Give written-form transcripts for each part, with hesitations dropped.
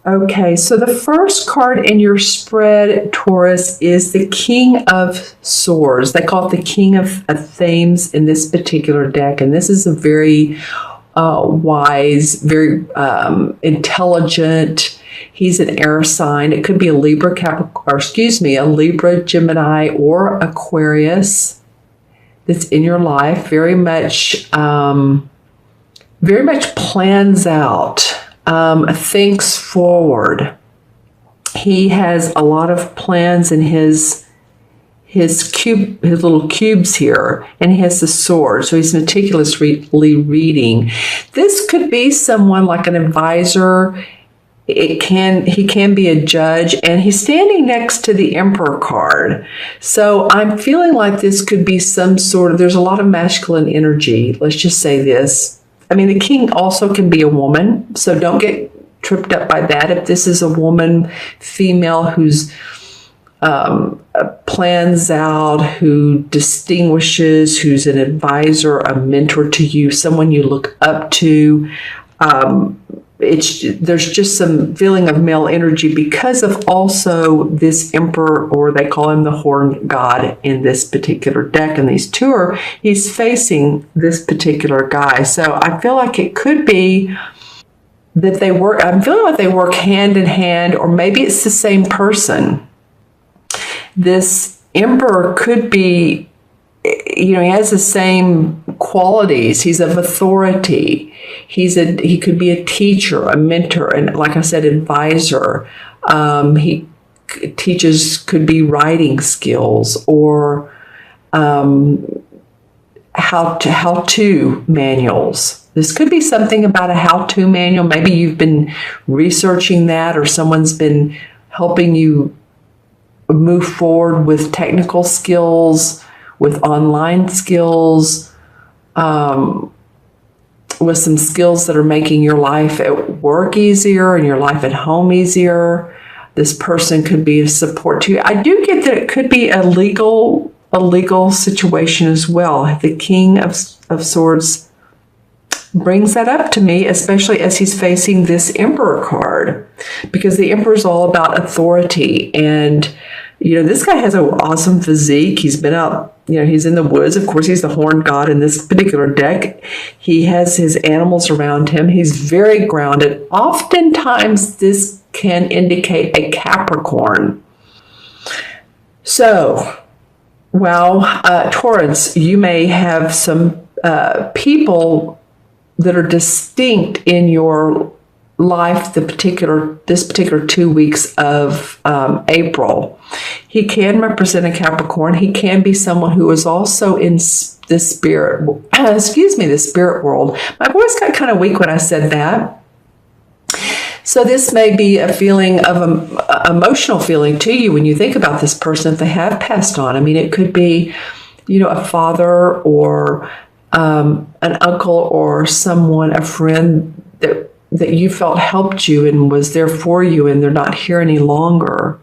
Okay, so the first card in your spread, Taurus, is the King of Swords. They call it the King of Themes in this particular deck, and this is a very wise, very intelligent. He's an air sign. It could be a Libra, a Libra, Gemini, or Aquarius that's in your life. Very much plans out. Thinks forward. He has a lot of plans in his little cubes here, and he has the sword, so he's meticulously reading. This could be someone like an advisor. He can be a judge, and he's standing next to the Emperor card. So I'm feeling like this could be some sort of, there's a lot of masculine energy. Let's just say this. I mean, the king also can be a woman, so don't get tripped up by that. If this is a woman, female, who's plans out, who distinguishes, who's an advisor, a mentor to you, someone you look up to, there's just some feeling of male energy because of also this emperor, or they call him the horned god in this particular deck. And these two are, he's facing this particular guy. So I feel like it could be that they work, I'm feeling like they work hand in hand, or maybe it's the same person. This emperor could be, he has the same qualities. He's of authority. He could be a teacher, a mentor, and like I said, advisor. He teaches, could be writing skills or how-to manuals. This could be something about a how-to manual. Maybe you've been researching that, or someone's been helping you move forward with technical skills, with online skills, with some skills that are making your life at work easier and your life at home easier. This person could be a support to you. I do get that it could be a legal situation as well. The King of Swords brings that up to me, especially as he's facing this Emperor card, because the Emperor is all about authority. And this guy has an awesome physique. He's been out, he's in the woods. Of course, he's the horned god in this particular deck. He has his animals around him. He's very grounded. Oftentimes, this can indicate a Capricorn. So, Taurus, you may have some people that are distinct in your life this particular 2 weeks of April. He can represent a Capricorn. He can be someone who is also in the spirit world. My voice got kind of weak when I said that. So this may be a feeling of emotional feeling to you when you think about this person if they have passed on. I mean, it could be, a father or an uncle or someone, a friend that you felt helped you and was there for you, and they're not here any longer.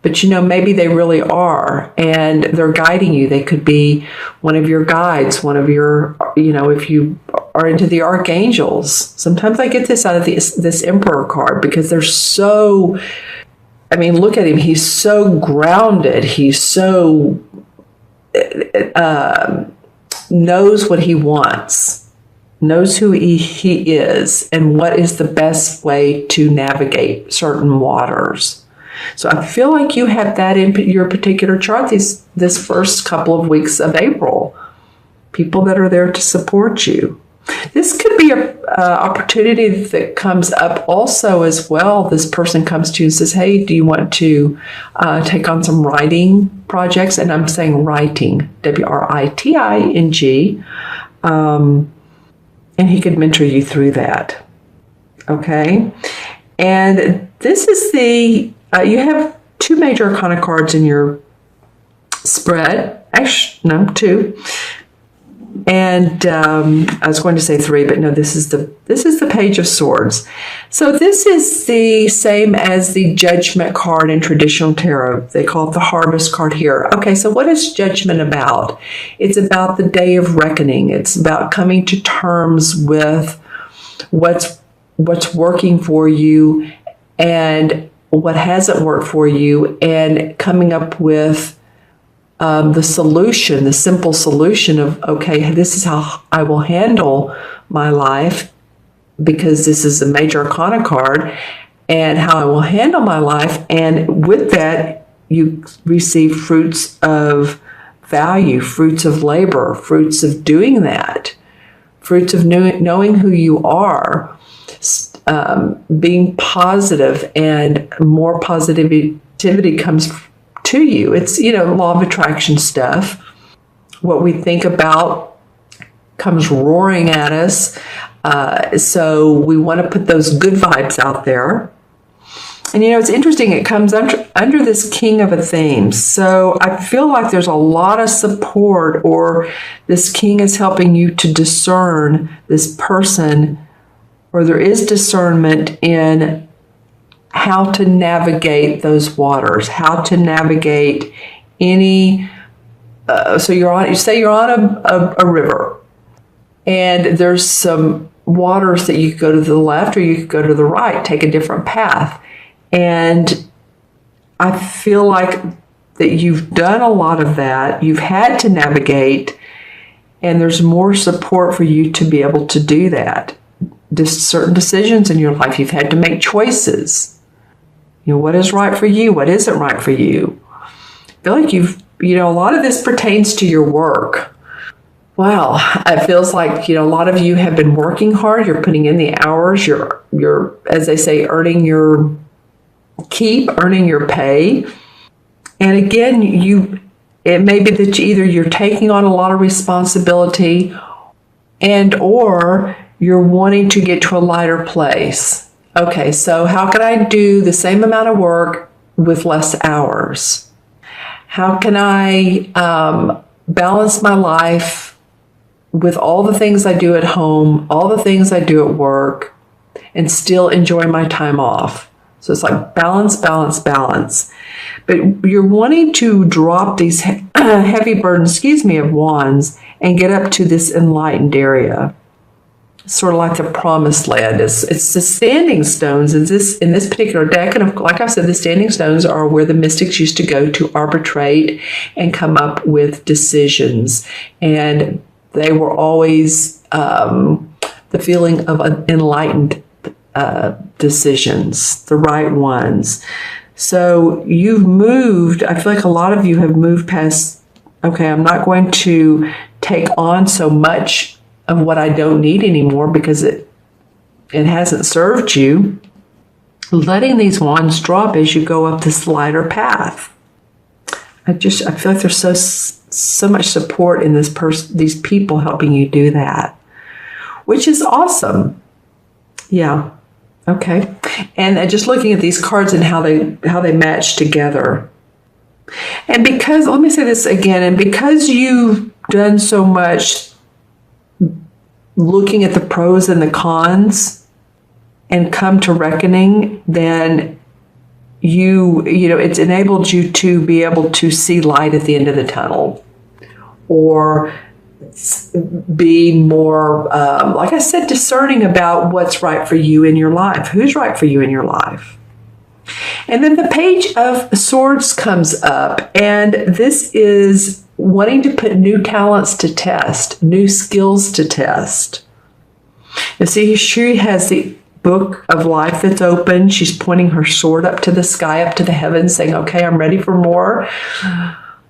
But maybe they really are, and they're guiding you. They could be one of your guides, one of your, if you are into the archangels. Sometimes I get this out of this Emperor card because they're so, look at him. He's so grounded. He's so, knows what he wants, knows who he is, and what is the best way to navigate certain waters. So I feel like you have that in your particular chart this first couple of weeks of April. People that are there to support you. This could be an opportunity that comes up also as well. This person comes to you and says, hey, do you want to take on some writing projects? And I'm saying writing, W-R-I-T-I-N-G. And he could mentor you through that. Okay? And this is you have two major arcana cards in your spread. Actually, no, two. And I was going to say three, but no, this is the Page of Swords. So this is the same as the Judgment card in traditional tarot. They call it the Harvest card here. Okay, so what is Judgment about? It's about the day of reckoning. It's about coming to terms with what's what's working for you and what hasn't worked for you, and coming up with the solution, the simple solution of, okay, this is how I will handle my life, because this is a major arcana card, and how I will handle my life. And with that, you receive fruits of value, fruits of labor, fruits of doing that, fruits of knowing who you are, being positive, and more positivity comes to you. It's, law of attraction stuff. What we think about comes roaring at us. So we want to put those good vibes out there. And it's interesting, it comes under this King of a theme. So I feel like there's a lot of support, or this King is helping you to discern this person, or there is discernment in how to navigate those waters, how to navigate any. So you're on a river, and there's some waters that you could go to the left or you could go to the right, take a different path. And I feel like that you've done a lot of that. You've had to navigate, and there's more support for you to be able to do that. Just certain decisions in your life, you've had to make choices. What is right for you? What isn't right for you? I feel like a lot of this pertains to your work. Wow, it feels like, a lot of you have been working hard. You're putting in the hours. You're, as they say, earning your keep, earning your pay. And again, it may be that either you're taking on a lot of responsibility, and or you're wanting to get to a lighter place. Okay, so how can I do the same amount of work with less hours? How can I balance my life with all the things I do at home, all the things I do at work, and still enjoy my time off? So it's like balance, balance, balance. But you're wanting to drop these heavy burdens, of wands, and get up to this enlightened area. Sort of like the promised land. It's the standing stones in this particular deck. And like I said, the standing stones are where the mystics used to go to arbitrate and come up with decisions. And they were always the feeling of enlightened decisions, the right ones. So you've moved, I feel like a lot of you have moved past, okay, I'm not going to take on so much of what I don't need anymore because it hasn't served you. Letting these wands drop as you go up this lighter path. I feel like there's so much support in these people helping you do that, which is awesome. Yeah. Okay. And just looking at these cards and how they match together. And because, let me say this again, and because you've done so much looking at the pros and the cons and come to reckoning, then it's enabled you to be able to see light at the end of the tunnel, or be more, like I said, discerning about what's right for you in your life, who's right for you in your life. And then the Page of Swords comes up, and this is wanting to put new talents to test, new skills to test. You see, she has the book of life that's open. She's pointing her sword up to the sky, up to the heavens, saying, okay, I'm ready for more.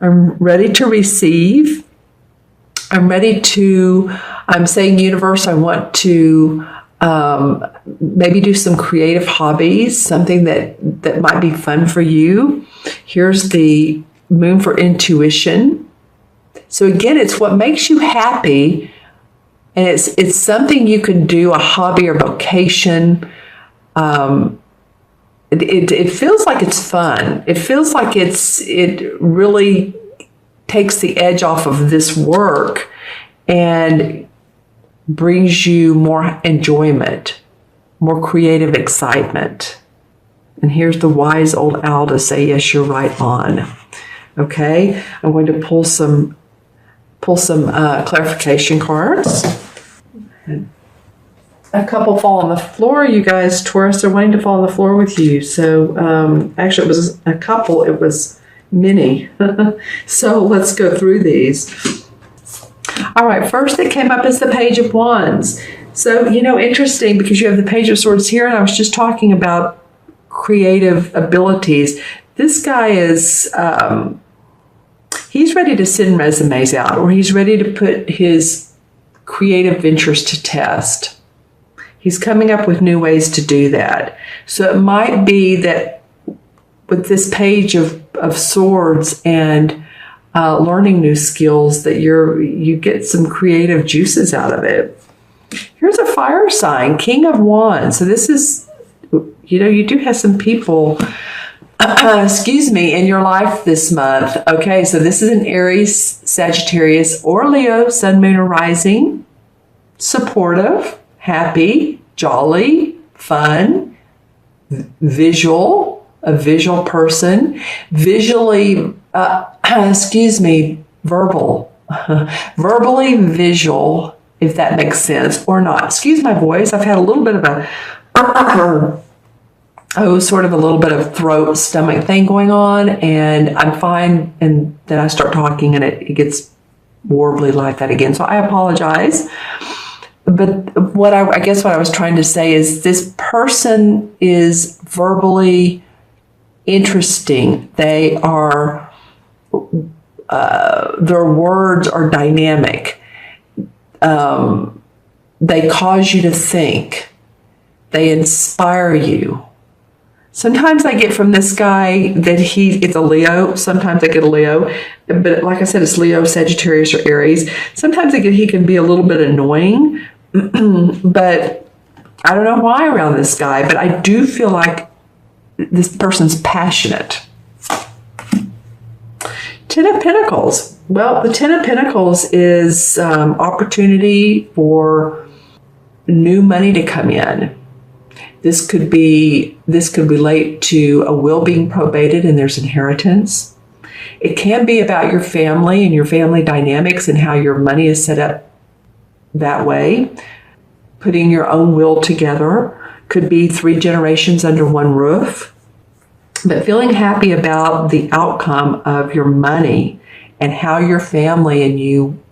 I'm ready to receive. I'm saying, universe, I want to maybe do some creative hobbies, something that might be fun for you. Here's the moon for intuition. So again, it's what makes you happy, and it's something you can do, a hobby or vocation. It feels like it's fun. It feels like it really takes the edge off of this work and brings you more enjoyment, more creative excitement. And here's the wise old owl to say, yes, you're right on. Okay, I'm going to pull some clarification cards. a couple fall on the floor. You guys, Taurus, are wanting to fall on the floor with you. So actually, it was a couple. It was many. So let's go through these. All right, first it came up as the Page of Wands. So, interesting because you have the Page of Swords here, and I was just talking about creative abilities. This guy is, he's ready to send resumes out, or he's ready to put his creative ventures to test. He's coming up with new ways to do that. So it might be that with this Page of Swords and learning new skills that you get some creative juices out of it. Here's a fire sign, King of Wands. So this is, you do have some people, in your life this month. Okay, so this is an Aries, Sagittarius, or Leo, Sun, Moon, or Rising. Supportive, happy, jolly, fun, visual, a visual person, visually, verbal, verbally visual, if that makes sense or not. Excuse my voice. I've had a little bit of sort of a little bit of throat, stomach thing going on, and I'm fine. And then I start talking and it gets warbly like that again. So I apologize. But I guess what I was trying to say is this person is verbally interesting. They are, their words are dynamic. They cause you to think. They inspire you. Sometimes I get from this guy that it's a Leo. Sometimes I get a Leo. But like I said, it's Leo, Sagittarius, or Aries. Sometimes he can be a little bit annoying. But I don't know why around this guy. But I do feel like this person's passionate. Ten of Pentacles. Well, the Ten of Pentacles is opportunity for new money to come in. This could relate to a will being probated and there's inheritance. It can be about your family and your family dynamics and how your money is set up that way. Putting your own will together. Could be 3 generations under one roof. But feeling happy about the outcome of your money and how your family and you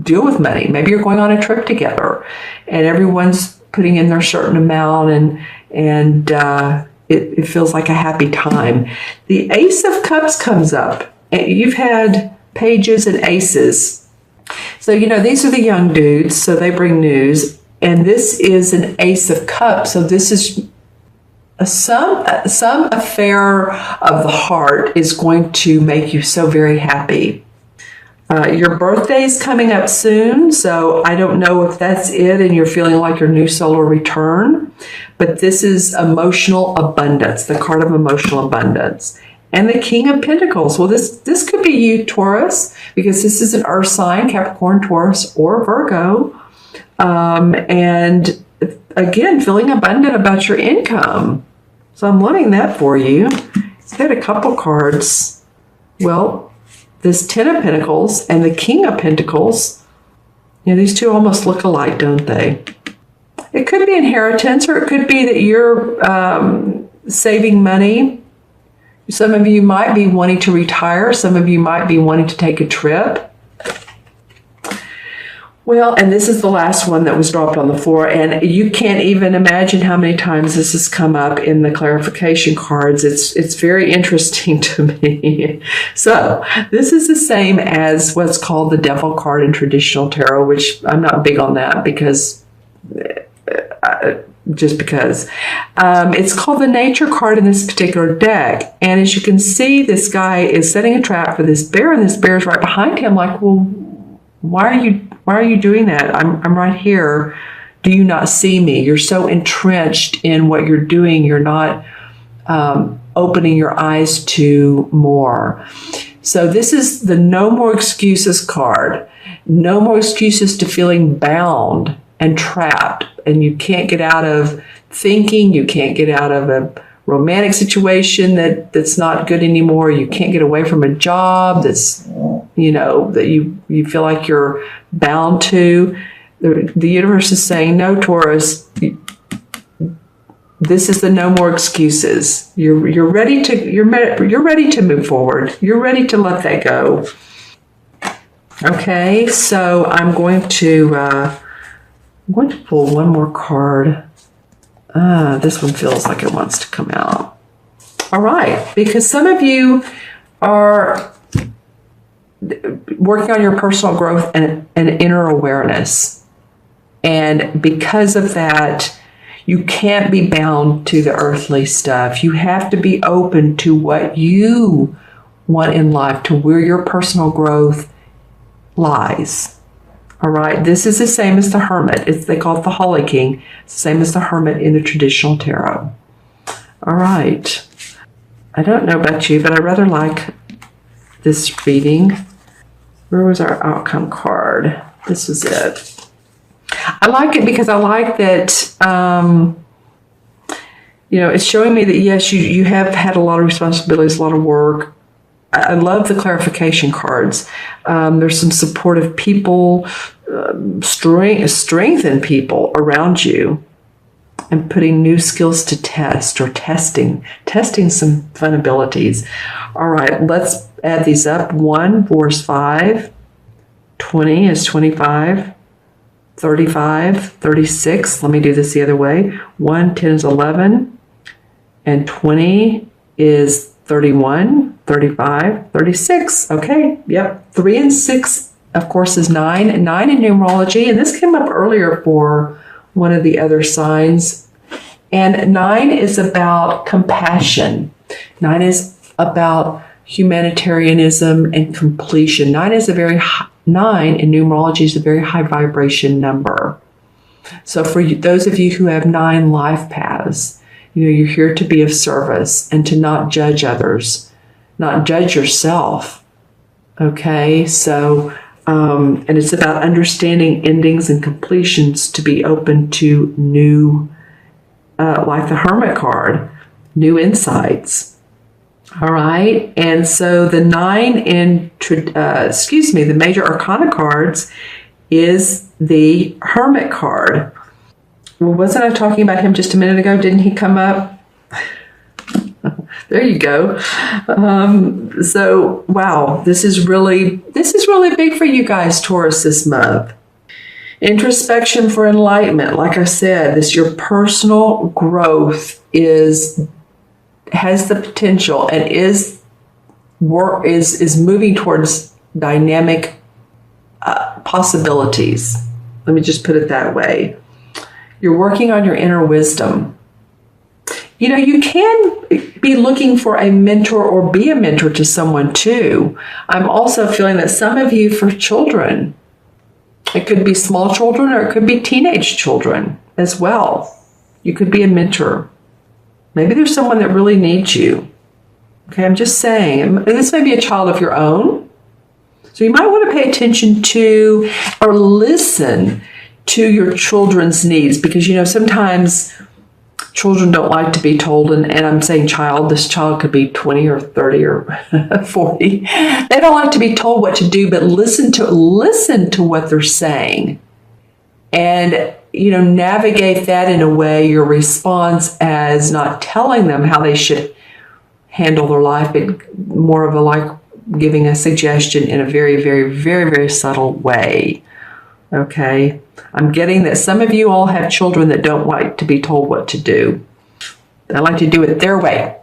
deal with money. Maybe you're going on a trip together and everyone's putting in their certain amount and it feels like a happy time. The Ace of Cups comes up. You've had pages and aces. So, these are the young dudes, so they bring news. And this is an Ace of Cups. So this is some affair of the heart is going to make you so very happy. Your birthday is coming up soon, so I don't know if that's it and you're feeling like your new solar return, but this is emotional abundance, the card of emotional abundance. And the King of Pentacles. Well, this could be you, Taurus, because this is an earth sign, Capricorn, Taurus, or Virgo. And again, feeling abundant about your income. So I'm loving that for you. I've had a couple cards. Well, this Ten of Pentacles and the King of Pentacles, these two almost look alike, don't they? It could be inheritance, or it could be that you're saving money. Some of you might be wanting to retire. Some of you might be wanting to take a trip. Well, and this is the last one that was dropped on the floor, and you can't even imagine how many times this has come up in the clarification cards. It's very interesting to me. So this is the same as what's called the Devil card in traditional tarot, which I'm not big on that because it's called the Nature card in this particular deck. And as you can see, this guy is setting a trap for this bear, and this bear is right behind him. Like, well, why are you doing that? I'm right here. Do you not see me? You're so entrenched in what you're doing. You're not opening your eyes to more. So this is the No More Excuses card. No more excuses to feeling bound and trapped. And you can't get out of thinking. You can't get out of a romantic situation that's not good anymore. You can't get away from a job that's, that you feel like you're bound to. The universe is saying, no, Taurus, this is the no more excuses. You're ready to move forward. You're ready to let that go. Okay, so I'm going to pull one more card. This one feels like it wants to come out. All right, because some of you are working on your personal growth and inner awareness. And because of that, you can't be bound to the earthly stuff. You have to be open to what you want in life, to where your personal growth lies. All right, this is the same as the Hermit. They call it the Holly King. It's the same as the Hermit in the traditional tarot. All right. I don't know about you, but I rather like this reading. Where was our outcome card? This was it. I like it because I like that, it's showing me that, yes, you have had a lot of responsibilities, a lot of work. I love the clarification cards. There's some supportive people, strengthen people around you, and putting new skills to test, or testing some fun abilities. All right, let's add these up. 1, 4 is 5. 20 is 25. 35, 36. Let me do this the other way. 1, 10 is 11. And 20 is 31, 35, 36. Okay, yep. 3 and 6, of course, is 9. 9 in numerology. And this came up earlier for one of the other signs. And 9 is about compassion. 9 is about humanitarianism and completion. 9 in numerology is a very high vibration number. So for those of you who have 9 life paths, you're here to be of service and to not judge others, not judge yourself. Okay, so and it's about understanding endings and completions, to be open to new, like the Hermit card, new insights. All right, and so the 9 in, the major arcana cards is the Hermit card. Well, wasn't I talking about him just a minute ago? Didn't he come up? There you go. So, wow, this is really big for you guys, Taurus, this month. Introspection for enlightenment. Like I said, your personal growth has the potential and is moving towards dynamic possibilities. Let me just put it that way. You're working on your inner wisdom. You can be looking for a mentor or be a mentor to someone too. I'm also feeling that some of you, for children, it could be small children or it could be teenage children as well. You could be a mentor. Maybe there's someone that really needs you. Okay, I'm just saying, this may be a child of your own. So you might want to pay attention to or listen to your children's needs, because, sometimes children don't like to be told, and I'm saying child, this child could be 20 or 30 or 40. They don't like to be told what to do, but listen to what they're saying. And navigate that in a way, your response as not telling them how they should handle their life, but more of a giving a suggestion in a very, very, very, very subtle way. Okay. I'm getting that some of you all have children that don't like to be told what to do. They like to do it their way.